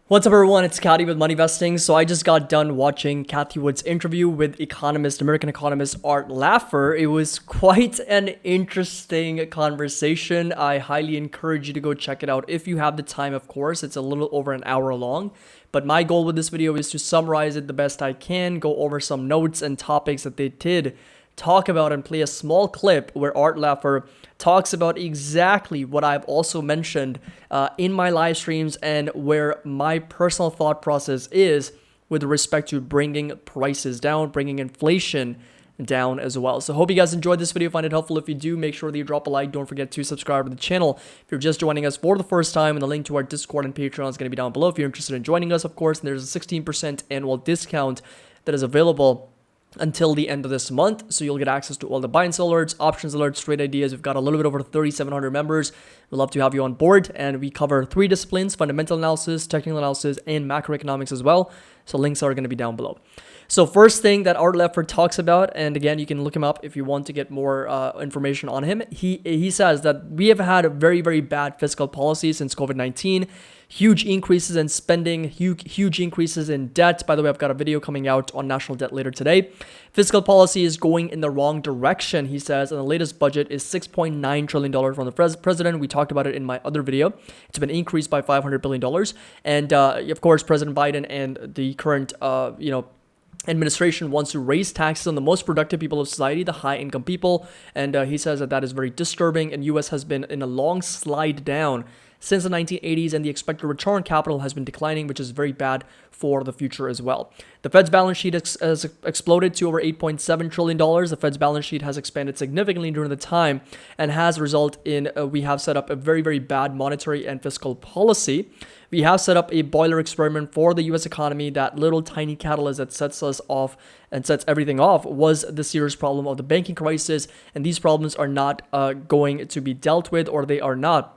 What's up, everyone? It's Cathy with Money Vesting. So I just got done watching Cathy Wood's interview with American economist Art Laffer. It was quite an interesting conversation. I highly encourage you to go check it out if you have the time, of course. It's a little over an hour long. But my goal with this video is to summarize it the best I can, go over some notes and topics that they did talk about, and play a small clip where Art Laffer talks about exactly what I've also mentioned in my live streams and where my personal thought process is with respect to bringing prices down, bringing inflation down as well. So hope you guys enjoyed this video, find it helpful. If you do, make sure that you drop a like. Don't forget to subscribe to the channel if you're just joining us for the first time, and the link to our Discord and Patreon is going to be down below if you're interested in joining us, of course. And there's a 16% annual discount that is available until the end of this month, so you'll get access to all the buy and sell alerts, options alerts, trade ideas. We've got a little bit over 3,700 members. We'd love to have you on board, and we cover 3 disciplines: fundamental analysis, technical analysis, and macroeconomics as well. So links are going to be down below. So first thing that Art Laffer talks about, and again, you can look him up if you want to get more information on him. He says that we have had a very, very bad fiscal policy since COVID-19. Huge increases in spending, huge increases in debt. By the way, I've got a video coming out on national debt later today. Fiscal policy is going in the wrong direction, he says, and the latest budget is $6.9 trillion from the president. We talked about it in my other video. It's been increased by $500 billion. And of course, President Biden and the current, administration wants to raise taxes on the most productive people of society, the high-income people, and he says that is very disturbing, and U.S. has been in a long slide down since the 1980s, and the expected return on capital has been declining, which is very bad for the future as well. The Fed's balance sheet has exploded to over $8.7 trillion. The Fed's balance sheet has expanded significantly during the time and has resulted in we have set up a very, very bad monetary and fiscal policy. We have set up a boiler experiment for the U.S. economy. That little tiny catalyst that sets us off and sets everything off was the serious problem of the banking crisis, and these problems are not going to be dealt with, or they are not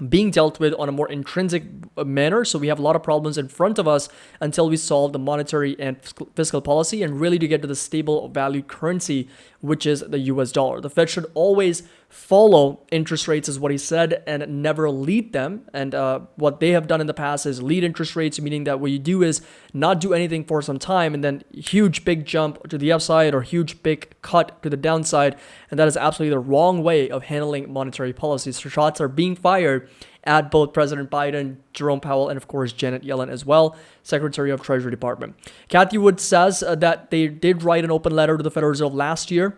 being dealt with on a more intrinsic manner. So we have a lot of problems in front of us until we solve the monetary and fiscal policy, and really to get to the stable value currency, which is the US dollar. The Fed should always follow interest rates, is what he said, and never lead them. And what they have done in the past is lead interest rates, meaning that what you do is not do anything for some time and then huge big jump to the upside or huge big cut to the downside. And that is absolutely the wrong way of handling monetary policies. So shots are being fired at both President Biden, Jerome Powell, and of course Janet Yellen as well, Secretary of Treasury Department. Cathy Wood says that they did write an open letter to the Federal Reserve last year,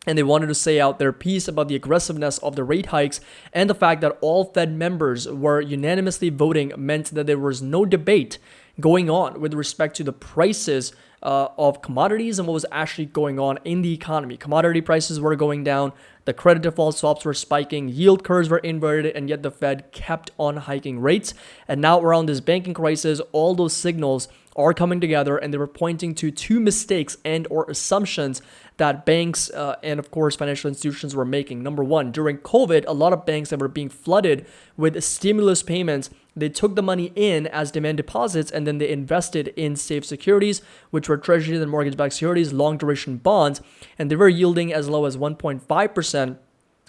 and they wanted to say out their piece about the aggressiveness of the rate hikes, and the fact that all Fed members were unanimously voting meant that there was no debate going on with respect to the prices of commodities and what was actually going on in the economy. Commodity prices were going down, the credit default swaps were spiking, yield curves were inverted, and yet the Fed kept on hiking rates. And now around this banking crisis, all those signals are coming together, and they were pointing to 2 mistakes and or assumptions that banks and of course financial institutions were making. Number one, during COVID, a lot of banks that were being flooded with stimulus payments, they took the money in as demand deposits, and then they invested in safe securities, which were treasuries and mortgage-backed securities, long duration bonds, and they were yielding as low as 1.5%.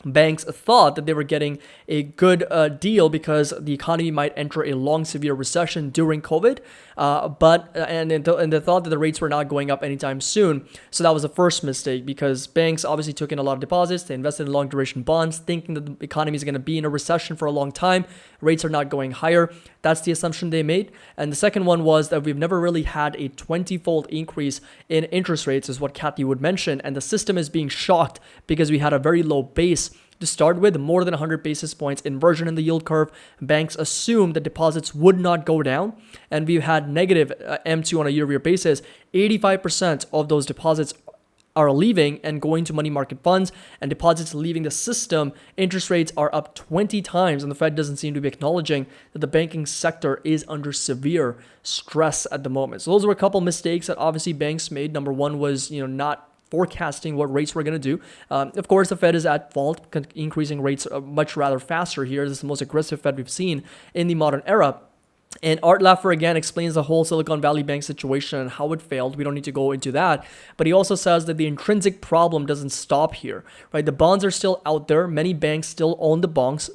Banks thought that they were getting a good deal because the economy might enter a long, severe recession during COVID, and they thought that the rates were not going up anytime soon. So that was the first mistake, because banks obviously took in a lot of deposits. They invested in long duration bonds, thinking that the economy is going to be in a recession for a long time. Rates are not going higher. That's the assumption they made. And the second one was that we've never really had a 20-fold increase in interest rates, is what Cathy would mention. And the system is being shocked because we had a very low base to start with, more than 100 basis points inversion in the yield curve. Banks assumed that deposits would not go down, and we've had negative M2 on a year-over-year basis. 85% of those deposits are leaving and going to money market funds, and deposits leaving the system. Interest rates are up 20 times, and the Fed doesn't seem to be acknowledging that the banking sector is under severe stress at the moment. So those were a couple mistakes that obviously banks made. Number one was, not forecasting what rates we're going to do. Of course, the Fed is at fault, increasing rates much rather faster here. This is the most aggressive Fed we've seen in the modern era. And Art Laffer again explains the whole Silicon Valley Bank situation and how it failed. We don't need to go into that. But he also says that the intrinsic problem doesn't stop here, right? The bonds are still out there. Many banks still own the bonds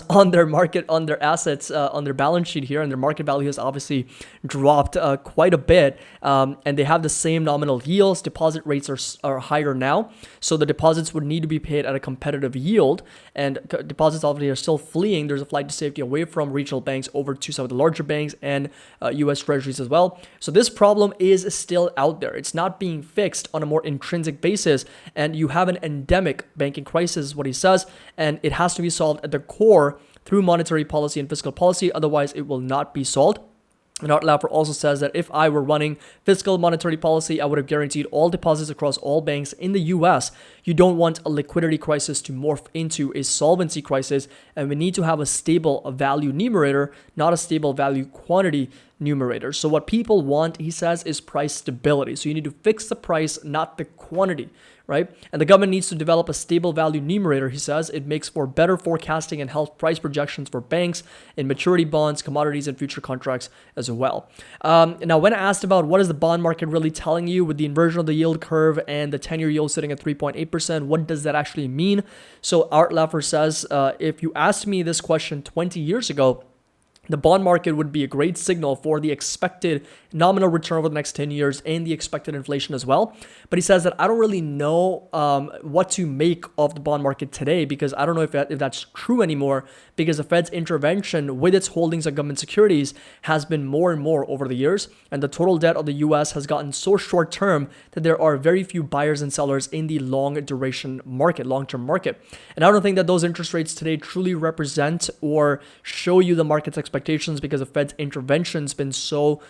on their market, on their assets, on their balance sheet here. And their market value has obviously dropped quite a bit. And they have the same nominal yields. Deposit rates are higher now. So the deposits would need to be paid at a competitive yield. And deposits obviously are still fleeing. There's a flight to safety away from regional banks over to some of the larger banks and US treasuries as well. So this problem is still out there. It's not being fixed on a more intrinsic basis. And you have an endemic banking crisis, is what he says. And it has to be solved at the core through monetary policy and fiscal policy. Otherwise, it will not be solved. And Art Laffer also says that if I were running fiscal monetary policy, I would have guaranteed all deposits across all banks in the US. You don't want a liquidity crisis to morph into a solvency crisis, and we need to have a stable value numerator, not a stable value quantity numerator. So what people want, he says, is price stability. So you need to fix the price, not the quantity, right? And the government needs to develop a stable value numerator, he says. It makes for better forecasting and health price projections for banks in maturity bonds, commodities, and future contracts as well. Now, when asked about what is the bond market really telling you with the inversion of the yield curve and the 10-year yield sitting at 3.8%, what does that actually mean? So Art Laffer says, if you asked me this question 20 years ago, the bond market would be a great signal for the expected nominal return over the next 10 years and the expected inflation as well. But he says that I don't really know what to make of the bond market today, because I don't know if that's true anymore, because the Fed's intervention with its holdings of government securities has been more and more over the years. And the total debt of the US has gotten so short term that there are very few buyers and sellers in the long duration market, long-term market. And I don't think that those interest rates today truly represent or show you the market's expectations, because the Fed's intervention's been so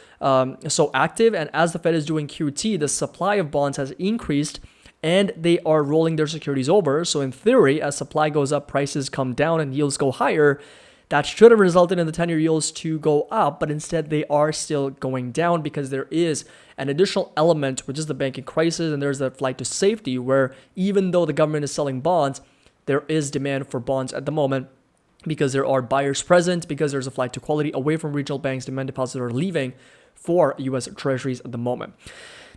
active. And as the Fed is doing QT, the supply of bonds has increased and they are rolling their securities over. So in theory, as supply goes up, prices come down and yields go higher. That should have resulted in the 10-year yields to go up, but instead they are still going down because there is an additional element, which is the banking crisis, and there's a flight to safety where even though the government is selling bonds, there is demand for bonds at the moment, because there are buyers present, because there's a flight to quality away from regional banks. Demand deposits are leaving for US treasuries at the moment.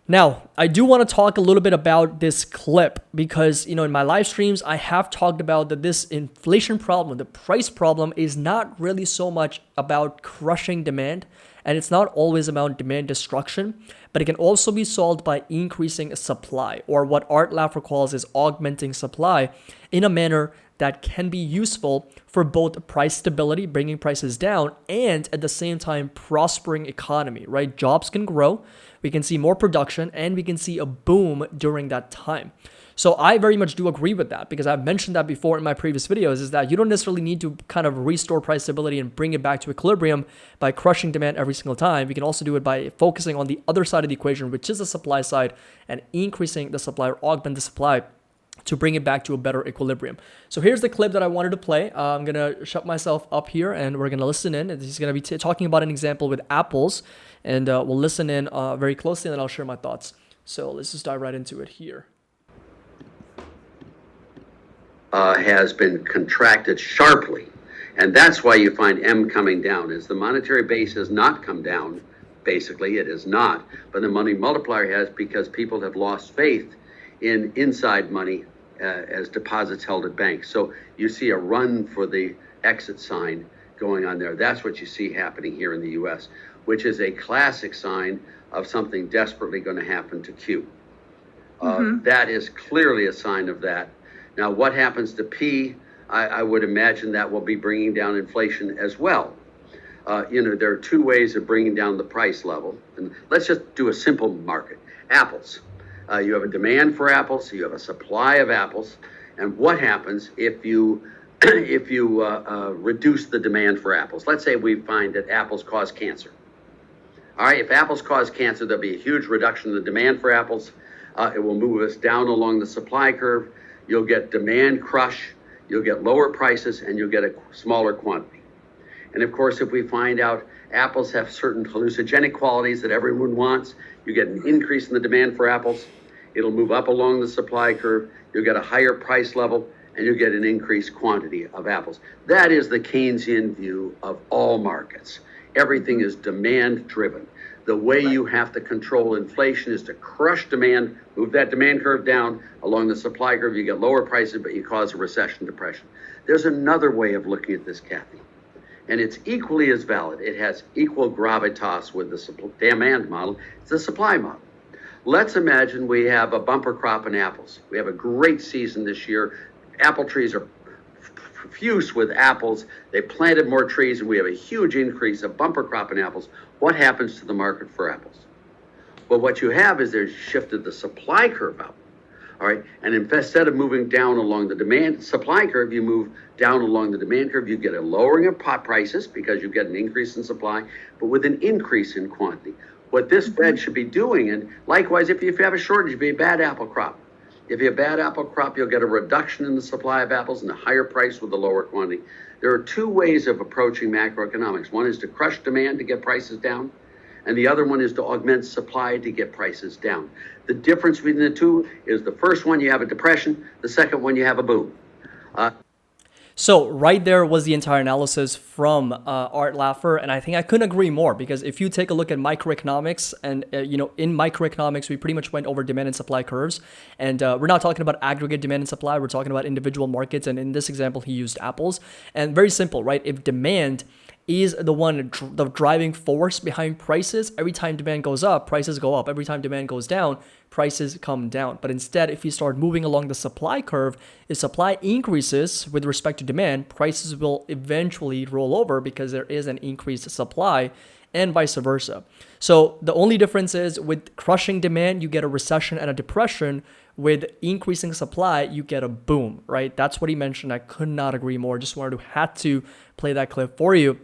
Now, I do want to talk a little bit about this clip because, in my live streams, I have talked about that this inflation problem, the price problem, is not really so much about crushing demand, and it's not always about demand destruction, but it can also be solved by increasing supply, or what Art Laffer calls is augmenting supply in a manner that can be useful for both price stability, bringing prices down, and at the same time, prospering economy, right? Jobs can grow, we can see more production, and we can see a boom during that time. So I very much do agree with that, because I've mentioned that before in my previous videos, is that you don't necessarily need to kind of restore price stability and bring it back to equilibrium by crushing demand every single time. We can also do it by focusing on the other side of the equation, which is the supply side, and increasing the supply or augment the supply to bring it back to a better equilibrium. So here's the clip that I wanted to play. I'm going to shut myself up here and we're going to listen in. He's going to be talking about an example with apples, and we'll listen in very closely, and then I'll share my thoughts. So let's just dive right into it here. Has been contracted sharply. And that's why you find M coming down, is the monetary base has not come down. Basically, it is not. But the money multiplier has, because people have lost faith in inside money as deposits held at banks. So you see a run for the exit sign going on there. That's what you see happening here in the US, which is a classic sign of something desperately going to happen to Q. That is clearly a sign of that. Now, what happens to P? I would imagine that will be bringing down inflation as well. There are two ways of bringing down the price level. And let's just do a simple market. Apples. You have a demand for apples, you have a supply of apples, and what happens if you reduce the demand for apples? Let's say we find that apples cause cancer. All right, if apples cause cancer, there'll be a huge reduction in the demand for apples. It will move us down along the supply curve. You'll get demand crush, you'll get lower prices, and you'll get a smaller quantity. And of course, if we find out apples have certain hallucinogenic qualities that everyone wants, you get an increase in the demand for apples. It'll move up along the supply curve. You'll get a higher price level, and you get an increased quantity of apples. That is the Keynesian view of all markets. Everything is demand driven. The way you have to control inflation is to crush demand, move that demand curve down along the supply curve. You get lower prices, but you cause a recession, depression. There's another way of looking at this, Kathy, and it's equally as valid. It has equal gravitas with the demand model. It's the supply model. Let's imagine we have a bumper crop in apples. We have a great season this year. Apple trees are profuse with apples. They planted more trees, and we have a huge increase of bumper crop in apples. What happens to the market for apples? Well, what you have is they've shifted the supply curve up. All right, and instead of moving down along the demand supply curve, you move down along the demand curve. You get a lowering of pot prices because you get an increase in supply, but with an increase in quantity. What this Fed should be doing, and likewise, if you have a shortage, it'd be a bad apple crop. If you have a bad apple crop, you'll get a reduction in the supply of apples and a higher price with the lower quantity. There are two ways of approaching macroeconomics. One is to crush demand to get prices down, and the other one is to augment supply to get prices down. The difference between the two is the first one, you have a depression. The second one, you have a boom. So right there was the entire analysis from Art Laffer, and I think I couldn't agree more, because if you take a look at microeconomics, and in microeconomics we pretty much went over demand and supply curves, and we're not talking about aggregate demand and supply, we're talking about individual markets, and in this example he used apples. And very simple, right? If demand is the driving force behind prices, every time demand goes up, prices go up. Every time demand goes down, prices come down. But instead, if you start moving along the supply curve, if supply increases with respect to demand, prices will eventually roll over because there is an increased supply, and vice versa. So the only difference is with crushing demand, you get a recession and a depression. With increasing supply, you get a boom, right? That's what he mentioned. I could not agree more. Just had to play that clip for you.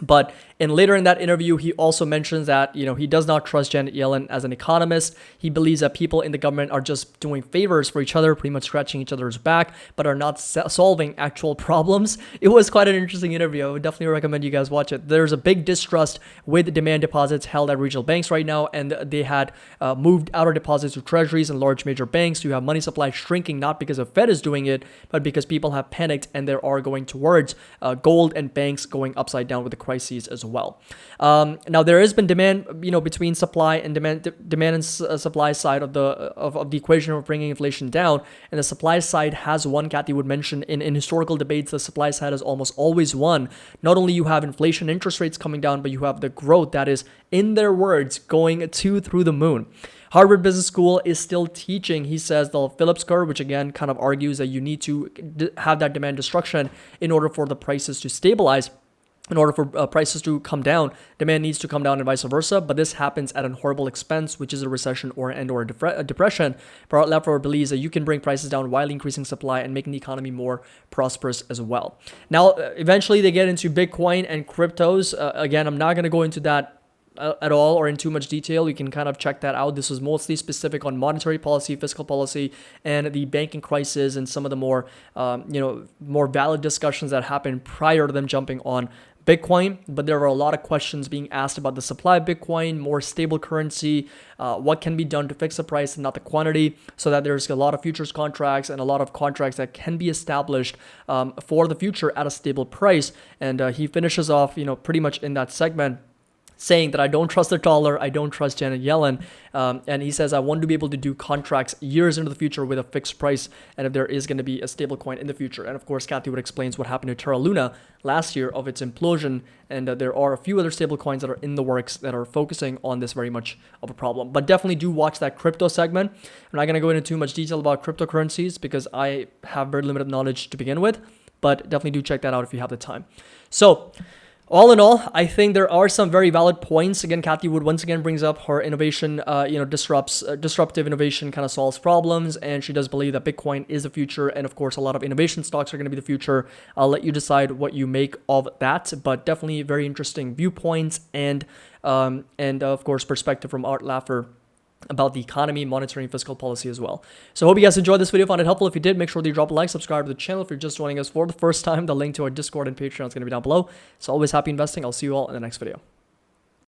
But later in that interview, he also mentions that, he does not trust Janet Yellen as an economist. He believes that people in the government are just doing favors for each other, pretty much scratching each other's back, but are not solving actual problems. It was quite an interesting interview. I would definitely recommend you guys watch it. There's a big distrust with demand deposits held at regional banks right now, and they had moved outer deposits to treasuries and large major banks. You have money supply shrinking, not because the Fed is doing it, but because people have panicked and they are going towards gold and banks going upside down with the crises as well. Now there has been demand, between supply and demand and supply side of the equation of bringing inflation down, and the supply side has won. Kathy would mention in historical debates, the supply side has almost always won. Not only you have inflation, interest rates coming down, but you have the growth that is, in their words, going through the moon. Harvard Business School is still teaching, he says, the Phillips curve, which again kind of argues that you need to have that demand destruction in order for the prices to stabilize. In order for prices to come down, demand needs to come down and vice versa, but this happens at a horrible expense, which is a recession or a depression. Art Laffer believes that you can bring prices down while increasing supply and making the economy more prosperous as well. Now, eventually they get into Bitcoin and cryptos. Again, I'm not going to go into that at all or in too much detail. You can kind of check that out. This was mostly specific on monetary policy, fiscal policy, and the banking crisis, and some of the more, more valid discussions that happened prior to them jumping on Bitcoin. But there are a lot of questions being asked about the supply of Bitcoin, more stable currency, what can be done to fix the price and not the quantity, so that there's a lot of futures contracts and a lot of contracts that can be established for the future at a stable price. And he finishes off, pretty much in that segment, saying that I don't trust the dollar, I don't trust Janet Yellen, and he says I want to be able to do contracts years into the future with a fixed price, and if there is going to be a stable coin in the future. And of course, Kathy would explains what happened to Terra Luna last year of its implosion, and there are a few other stable coins that are in the works that are focusing on this very much of a problem. But definitely do watch that crypto segment. I'm not going to go into too much detail about cryptocurrencies because I have very limited knowledge to begin with, but definitely do check that out if you have the time. So, all in all, I think there are some very valid points. Again, Kathy Wood once again brings up her innovation, disruptive innovation kind of solves problems, and she does believe that Bitcoin is the future, and of course, a lot of innovation stocks are going to be the future. I'll let you decide what you make of that, but definitely very interesting viewpoints and of course, perspective from Art Laffer about the economy, monetary, and fiscal policy as well. So I hope you guys enjoyed this video, found it helpful. If you did, make sure that you drop a like, subscribe to the channel. If you're just joining us for the first time, the link to our Discord and Patreon is going to be down below. So always happy investing. I'll see you all in the next video.